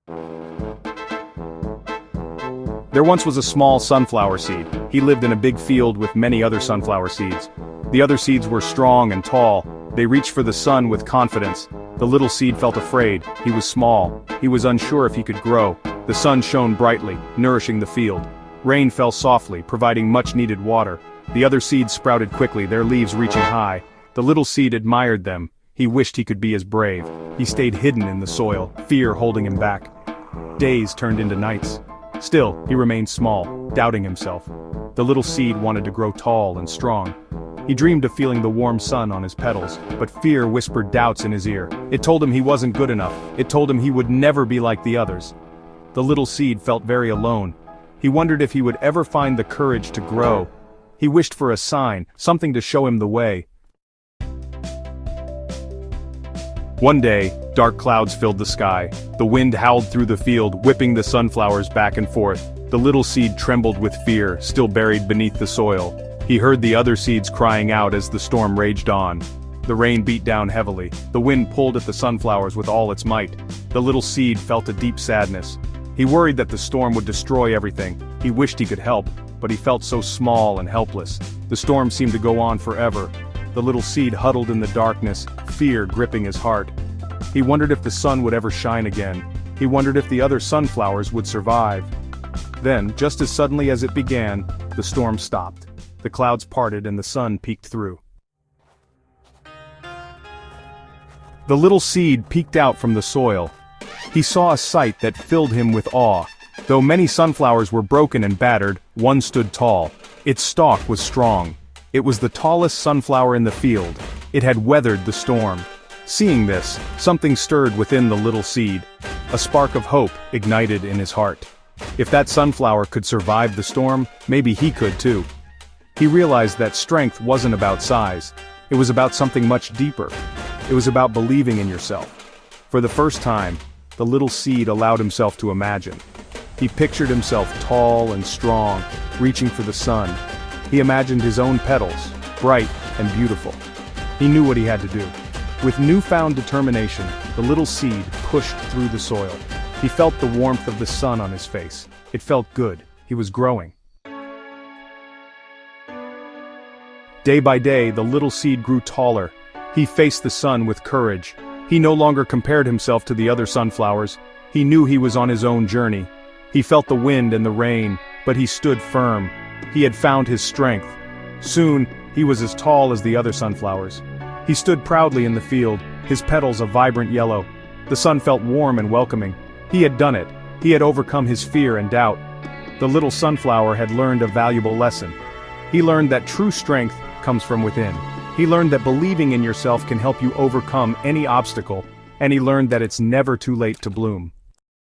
There once was a small sunflower seed. He lived in a big field with many other sunflower seeds. The other seeds were strong and tall. They reached for the sun with confidence. The little seed felt afraid. He was small. He was unsure if he could grow. The sun shone brightly, nourishing the field. Rain fell softly, providing much-needed water. The other seeds sprouted quickly, their leaves reaching high. The little seed admired them. He wished he could be as brave. He stayed hidden in the soil, fear holding him back. Days turned into nights. Still, he remained small, doubting himself. The little seed wanted to grow tall and strong. He dreamed of feeling the warm sun on his petals, but fear whispered doubts in his ear. It told him he wasn't good enough. It told him he would never be like the others. The little seed felt very alone. He wondered if he would ever find the courage to grow. He wished for a sign, something to show him the way. One day, dark clouds filled the sky. The wind howled through the field, whipping the sunflowers back and forth. The little seed trembled with fear, still buried beneath the soil. He heard the other seeds crying out as the storm raged on. The rain beat down heavily. The wind pulled at the sunflowers with all its might. The little seed felt a deep sadness. He worried that the storm would destroy everything. He wished he could help, but he felt so small and helpless. The storm seemed to go on forever. The little seed huddled in the darkness, fear gripping his heart. He wondered if the sun would ever shine again. He wondered if the other sunflowers would survive. Then, just as suddenly as it began, the storm stopped. The clouds parted and the sun peeked through. The little seed peeked out from the soil. He saw a sight that filled him with awe. Though many sunflowers were broken and battered, one stood tall. Its stalk was strong. It was the tallest sunflower in the field. It had weathered the storm. Seeing this, something stirred within the little seed. A spark of hope ignited in his heart. If that sunflower could survive the storm, maybe he could too. He realized that strength wasn't about size. It was about something much deeper. It was about believing in yourself. For the first time, the little seed allowed himself to imagine. He pictured himself tall and strong, reaching for the sun. He imagined his own petals, bright and beautiful. He knew what he had to do. With newfound determination, the little seed pushed through the soil. He felt the warmth of the sun on his face. It felt good. He was growing. Day by day, the little seed grew taller. He faced the sun with courage. He no longer compared himself to the other sunflowers. He knew he was on his own journey. He felt the wind and the rain, but he stood firm. He had found his strength. Soon, he was as tall as the other sunflowers. He stood proudly in the field, his petals a vibrant yellow. The sun felt warm and welcoming. He had done it. He had overcome his fear and doubt. The little sunflower had learned a valuable lesson. He learned that true strength comes from within. He learned that believing in yourself can help you overcome any obstacle, and he learned that it's never too late to bloom.